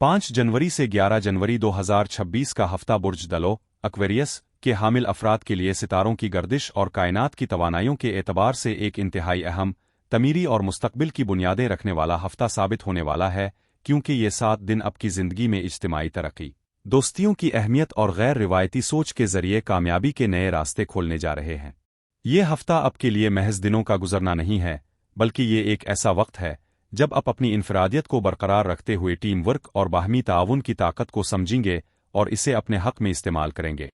5 जनवरी से 11 जनवरी 2026 का हफ्ता बुर्ज दलो एक्वेरियस के हामिल अफराद के लिए सितारों की गर्दिश और कायनात की तवानाइयों के एतबार से एक इंतहाई अहम, तमीरी और मुस्तकबिल की बुनियादें रखने वाला हफ्ता साबित होने वाला है, क्योंकि ये 7 दिन आपकी ज़िंदगी में इज्तिमाई तरक्की, दोस्तियों की अहमियत और गैर रिवायती सोच के ज़रिए कामयाबी के नए रास्ते खोलने जा रहे हैं। ये हफ्ता आपके लिए महज दिनों का गुजरना नहीं है, बल्कि ये एक ऐसा वक्त है जब आप अपनी इनफरादियत को बरकरार रखते हुए टीम वर्क और बाहमी ताउन की ताकत को समझेंगे और इसे अपने हक में इस्तेमाल करेंगे।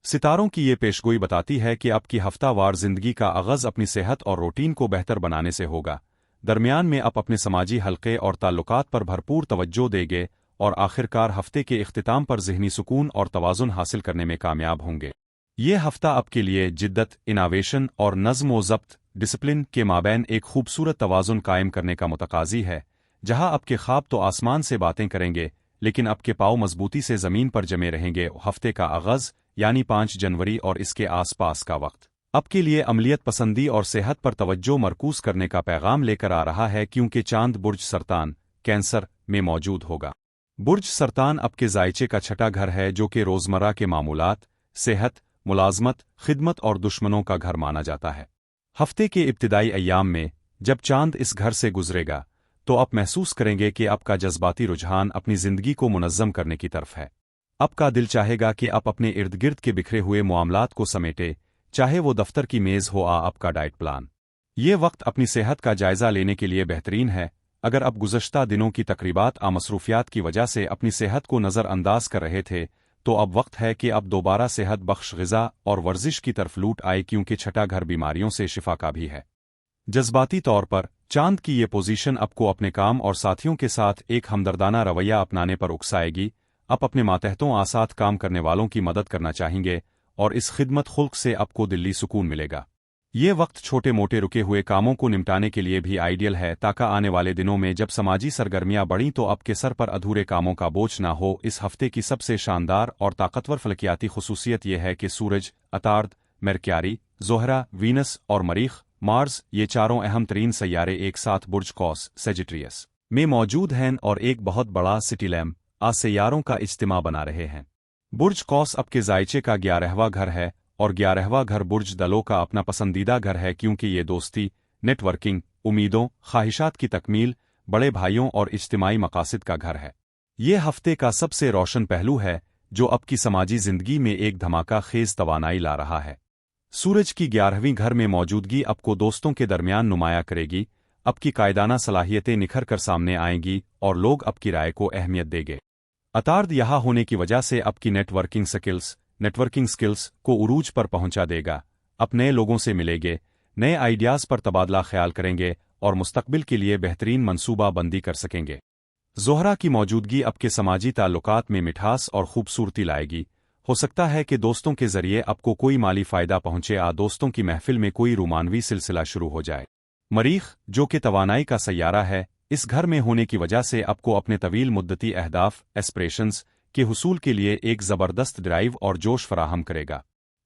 सितारों की ये पेशगोई बताती है कि आपकी हफ्तावार ज़िंदगी का आगाज़ अपनी सेहत और रूटीन को बेहतर बनाने से होगा, दरमियान में आप अपने समाजी हल्के और ताल्लुकात पर भरपूर तवज्जो देंगे और आखिरकार हफ्ते के इख्तिताम पर ज़हनी सुकून और तवाज़ुन हासिल करने में कामयाब होंगे। ये हफ्ता आपके लिए जिद्दत, इनोवेशन और नज़्म व ज़ब्त डिसिप्लिन के माबैन एक खूबसूरत तवाज़ुन कायम करने का मुतकाज़ी है, जहां आपके ख्वाब तो आसमान से बातें करेंगे, लेकिन आपके पाँव मजबूती से ज़मीन पर जमे रहेंगे। हफ्ते का आगाज़ यानी 5 जनवरी और इसके आसपास का वक्त आपके लिए अमलियत पसंदी और सेहत पर तवज्जो मरकूज करने का पैगाम लेकर आ रहा है, क्योंकि चांद बुर्ज सरतान कैंसर में मौजूद होगा। बुर्ज सरतान आपके जायचे का छठा घर है, जो कि रोज़मर्रा के मामूलात, सेहत, मुलाजमत, खिदमत और दुश्मनों का घर माना जाता है। हफ्ते के इब्तिदाई अय्याम में जब चांद इस घर से गुजरेगा तो आप महसूस करेंगे कि आपका जज्बाती रुझान अपनी ज़िंदगी को मुनज़्ज़म करने की तरफ है। आपका दिल चाहेगा कि आप अपने इर्द गिर्द के बिखरे हुए मामलात को समेटे, चाहे वो दफ्तर की मेज़ हो या आपका डाइट प्लान। ये वक्त अपनी सेहत का जायज़ा लेने के लिए बेहतरीन है। अगर आप गुज़श्ता दिनों की तकरीबात आ मसरूफियात की वजह से अपनी सेहत को नज़रअंदाज कर रहे थे, तो अब वक्त है कि आप दोबारा सेहत बख्श ग़िज़ा और वर्जिश की तरफ लूट आए, क्योंकि छठा घर बीमारियों से शिफा का भी है। जज्बाती तौर पर चांद की ये पोजीशन आपको अपने काम और साथियों के साथ एक हमदर्दाना रवैया अपनाने पर उकसाएगी। आप अपने मातहतों आसाथ काम करने वालों की मदद करना चाहेंगे और इस खिदमत खुल्क से आपको दिल्ली सुकून मिलेगा। ये वक्त छोटे मोटे रुके हुए कामों को निपटाने के लिए भी आइडियल है, ताकि आने वाले दिनों में जब समाजी सरगर्मियां बढ़ीं तो आपके सर पर अधूरे कामों का बोझ ना हो। इस हफ्ते की सबसे शानदार और ताकतवर फलकियाती खुसूसियत यह है कि सूरज, अतार्द, मरक्यारी, ज़ोहरा, वीनस और मरीख, मार्स, ये चारों अहम तरीन सैयारे एक साथ बुर्ज कौस सेजिटेरियस में मौजूद हैं और एक बहुत बड़ा सिटी लैम्प सैयारों का इज्तिमा बना रहे हैं। बुर्ज कौस आपके जायचे का 11वां घर है और 11वां घर बुर्ज दलों का अपना पसंदीदा घर है, क्योंकि ये दोस्ती, नेटवर्किंग, उम्मीदों, ख्वाहिशात की तकमील, बड़े भाइयों और इज्तिमाई मकासद का घर है। ये हफ्ते का सबसे रोशन पहलू है जो आपकी समाजी ज़िंदगी में एक धमाका खेज तवानाई ला रहा है। सूरज की 11वीं घर में मौजूदगी आपको दोस्तों के दरमियान नुमाया करेगी, आपकी कायदाना सलाहियतें निखर कर सामने आएंगी और लोग आपकी राय को अहमियत देंगे। अतार्द यहाँ होने की वजह से आपकी नेटवर्किंग स्किल्स को उरूज पर पहुंचा देगा। आप नए लोगों से मिलेंगे, नए आइडियाज़ पर तबादला ख्याल करेंगे और मुस्तकबिल के लिए बेहतरीन मंसूबा बंदी कर सकेंगे। ज़ोहरा की मौजूदगी आपके समाजी ताल्लुकात में मिठास और खूबसूरती लाएगी। हो सकता है कि दोस्तों के ज़रिए आपको कोई माली फ़ायदा पहुंचे या दोस्तों की महफिल में कोई रोमानवी सिलसिला शुरू हो जाए। मरीख, जो कि तवानाई का सैयारा है, इस घर में होने की वजह से आपको अपने तवील मुद्दती अहदाफ एस्पिरेशंस के हुसूल के लिए एक ज़बरदस्त ड्राइव और जोश फराहम करेगा।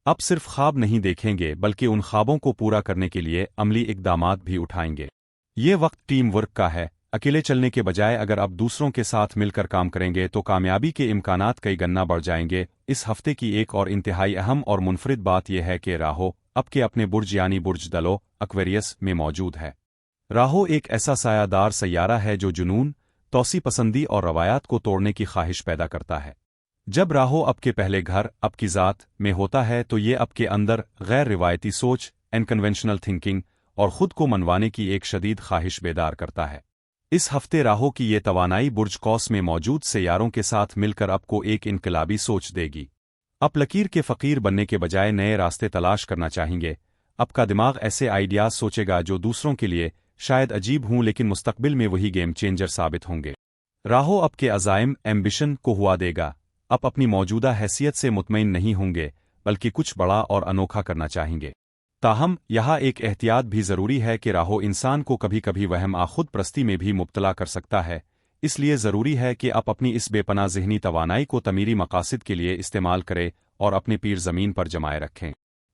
आप सिर्फ ख्वाब नहीं देखेंगे, बल्कि उन ख्वाबों को पूरा करने के लिए अमली इक़दामात भी उठाएंगे। ये वक्त टीम वर्क का है। अकेले चलने के बजाय अगर आप दूसरों के साथ मिलकर काम करेंगे तो कामयाबी के इम्कानात कई गन्ना बढ़ जाएंगे। इस हफ्ते की एक और इंतहाई अहम और मुनफरिद बात यह है कि राहु आपके अपने बुर्ज यानी बुर्ज दलो एक्वेरियस में मौजूद है। राहु एक ऐसा सायादार सैयारा है जो जुनून, तौसी पसंदी और रवायात को तोड़ने की ख्वाहिश पैदा करता है। जब राहु आपके पहले घर आपकी ज़ात में होता है तो ये आपके अंदर गैर रिवायती सोच, अनकन्वेंशनल थिंकिंग और खुद को मनवाने की एक शदीद ख्वाहिश बेदार करता है। इस हफ्ते राहु की ये तवानाई बुर्ज कौस में मौजूद सैयारों के साथ मिलकर आपको एक इनकलाबी सोच देगी। आप लकीर के फ़कीर बनने के बजाय नए रास्ते तलाश करना चाहेंगे। आपका दिमाग ऐसे आइडियाज़ सोचेगा जो दूसरों के लिए शायद अजीब हों, लेकिन मुस्तकबिल में वही गेम चेंजर साबित होंगे। राहु आपके अज़ाइम एम्बिशन को हुआ देगा। आप अपनी मौजूदा हैसियत से मुतमईन नहीं होंगे, बल्कि कुछ बड़ा और अनोखा करना चाहेंगे। ताहम यहाँ एक एहतियात भी ज़रूरी है कि राहु इंसान को कभी कभी वहम खुद परस्ती में भी मुब्तला कर सकता है। इसलिए ज़रूरी है कि आप अपनी इस बेपनाह ज़हनी तवानाई को तमीरी मकासद के लिए इस्तेमाल करें और अपने पीर ज़मीन पर जमाए रखें।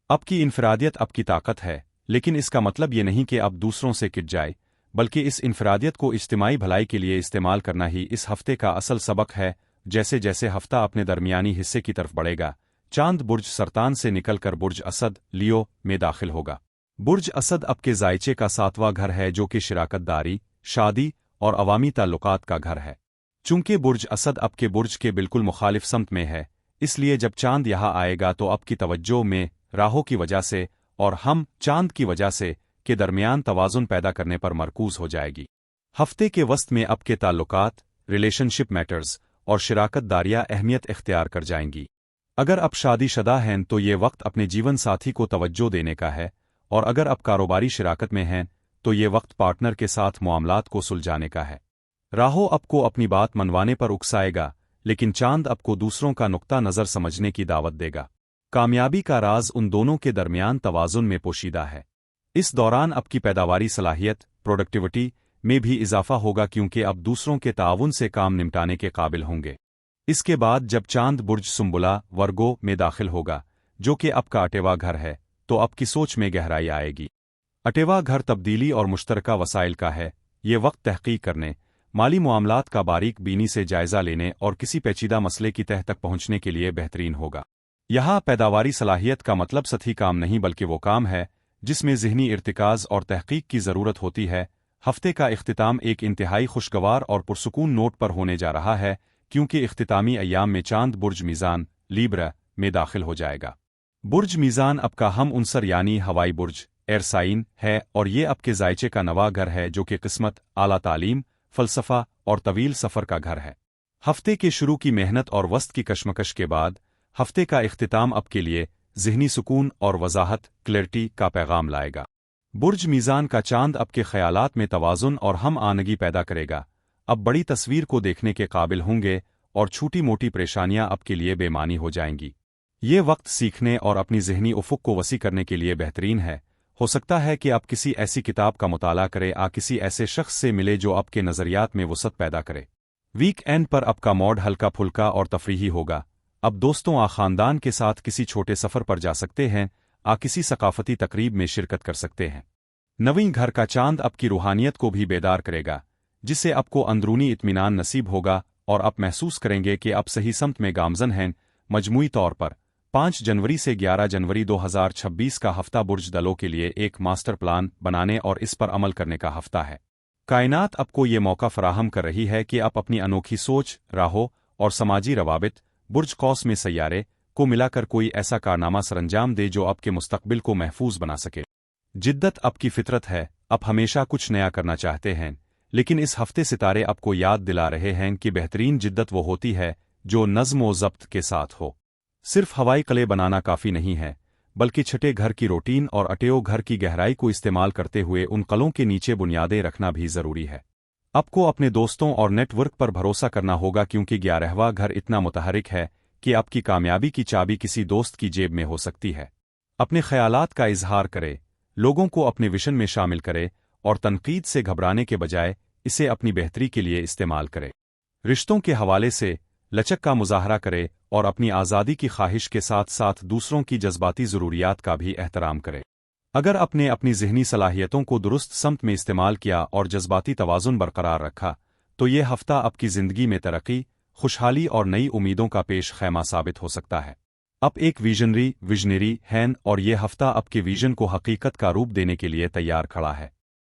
आपकी इनफरादियत आपकी ताकत है, लेकिन इसका मतलब ये नहीं कि आप दूसरों से किट जाए, बल्कि इस इनफरादियत को इज्तिमाई भलाई के लिए इस्तेमाल करना ही इस हफ्ते का असल सबक है। जैसे जैसे हफ्ता अपने दरमियानी हिस्से की तरफ बढ़ेगा, चांद बुर्ज सरतान से निकलकर बुर्ज असद लियो में दाखिल होगा। बुर्ज असद आपके जायचे का 7वां घर है, जो कि शिराकतदारी, शादी और अवामी ताल्लुकात का घर है। चूंकि बुर्ज असद आपके बुर्ज के बिल्कुल मुखालिफ समत में है, इसलिए जब चांद यहां आएगा तो आपकी तवज्जो में राहों की वजह से और हम चांद की वजह से के दरमियान तवाज़ुन पैदा करने पर मरकूज हो जाएगी। हफ्ते के वस्त में आपके ताल्लुकात, रिलेशनशिप मैटर्स और शिराकतदारियां अहमियत इख्तियार कर जाएंगी। अगर आप शादीशुदा हैं तो ये वक्त अपने जीवन साथी को तवज्जो देने का है, और अगर आप कारोबारी शिराकत में हैं तो ये वक्त पार्टनर के साथ मामलात को सुलझाने का है। राहो आपको अपनी बात मनवाने पर उकसाएगा, लेकिन चांद आपको दूसरों का नुक्ता नज़र समझने की दावत देगा। कामयाबी का राज उन दोनों के दरमियान तवाज़ुन में पोशीदा है। इस दौरान आपकी पैदावारी सलाहियत, प्रोडक्टिविटी में भी इजाफा होगा, क्योंकि आप दूसरों के ताउन से काम निपटाने के काबिल होंगे। इसके बाद जब चांद बुर्ज सुंबुला वर्गो में दाखिल होगा, जो कि आपका 8वां घर है, तो आपकी सोच में गहराई आएगी। 8वां घर तब्दीली और मुश्तरका वसाइल का है। ये वक्त तहकीक करने, माली मामलात का बारीक बीनी से जायजा लेने और किसी पेचीदा मसले की तह तक पहुंचने के लिए बेहतरीन होगा। यहाँ पैदावारी सलाहियत का मतलब सतही काम नहीं, बल्कि वो काम है जिसमें ज़हनी इर्तिकाज़ और तहकीक की ज़रूरत होती है। हफ्ते का इख्तिताम एक इंतहाई खुशगवार और पुरसुकून नोट पर होने जा रहा है, क्योंकि इख्तितामी अय्याम में चांद बुर्ज मीज़ान लीब्रा में दाखिल हो जाएगा। बुर्ज मीज़ान आपका हम उनसर यानी हवाई बुर्ज एयर साइन है, और ये आपके जायचे का 9वां घर है, जो कि किस्मत, आला तालीम, फ़लसफ़ा और तवील सफ़र का घर है। हफ्ते के शुरू की मेहनत और वस्त की कशमकश के बाद हफ्ते का इख्तिताम आपके लिए ज़हनी सुकून और वजाहत, क्लैरिटी का पैगाम लाएगा। बुर्ज मीज़ान का चांद आपके ख़यालात में तवाज़ुन और हम आनगी पैदा करेगा। अब बड़ी तस्वीर को देखने के काबिल होंगे और छोटी मोटी परेशानियां आपके लिए बेमानी हो जाएंगी। ये वक्त सीखने और अपनी ज़हनी उफ़ुक़ को वसी करने के लिए बेहतरीन है। हो सकता है कि आप किसी ऐसी किताब का मुताला करें या किसी ऐसे शख्स से मिले जो आपके नज़रियात में वसअत पैदा करे। वीक एंड पर आपका मूड हल्का फुल्का और तफरीही होगा। अब दोस्तों या ख़ानदान के साथ किसी छोटे सफ़र पर जा सकते हैं, या किसी सकाफ़ती तकरीब में शिरकत कर सकते हैं। 9वें घर का चांद आपकी रूहानियत को भी बेदार करेगा, जिससे आपको अंदरूनी इत्मीनान नसीब होगा और आप महसूस करेंगे कि आप सही समत में गामज़न हैं। मजमूई तौर पर 5 जनवरी से 11 जनवरी 2026 का हफ्ता बुर्ज दलों के लिए एक मास्टर प्लान बनाने और इस पर अमल करने का हफ्ता है। कायनात आपको ये मौका फराहम कर रही है कि आप अपनी अनोखी सोच, राहों और समाजी रवाबित बुर्ज कौस में सैयारे को मिलाकर कोई ऐसा कारनामा सरंजाम दे जो आपके मुस्तकबिल को महफूज बना सके। जिद्दत आपकी फितरत है, आप हमेशा कुछ नया करना चाहते हैं, लेकिन इस हफ्ते सितारे आपको याद दिला रहे हैं कि बेहतरीन जिद्दत वो होती है जो नज़्म व ज़ब्त के साथ हो। सिर्फ हवाई कले बनाना काफ़ी नहीं है, बल्कि छठे घर की रूटीन और 8वें घर की गहराई को इस्तेमाल करते हुए उन कलों के नीचे बुनियादें रखना भी ज़रूरी है। आपको अपने दोस्तों और नेटवर्क पर भरोसा करना होगा, क्योंकि 11वां घर इतना मुतहरिक है कि आपकी कामयाबी की चाबी किसी दोस्त की जेब में हो सकती है। अपने ख़यालात का इजहार करे, लोगों को अपने विशन में शामिल करे और तनकीद से घबराने के बजाय इसे अपनी बेहतरी के लिए इस्तेमाल करे। रिश्तों के हवाले से लचक का मुजाहरा करे और अपनी आज़ादी की ख्वाहिश के साथ साथ दूसरों की जज्बाती ज़रूरियात का भी एहतराम करे। अगर आपने अपनी ज़हनी सलाहियतों को दुरुस्त समत में इस्तेमाल किया और जज्बाती तवाज़ुन बरकरार रखा, तो ये हफ्ता आपकी ज़िंदगी में तरक्की, खुशहाली और नई उम्मीदों का पेश खैमा साबित हो सकता है। आप एक विजनरी हैं और ये हफ्ता आपके विजन को हकीकत का रूप देने के लिए तैयार खड़ा है।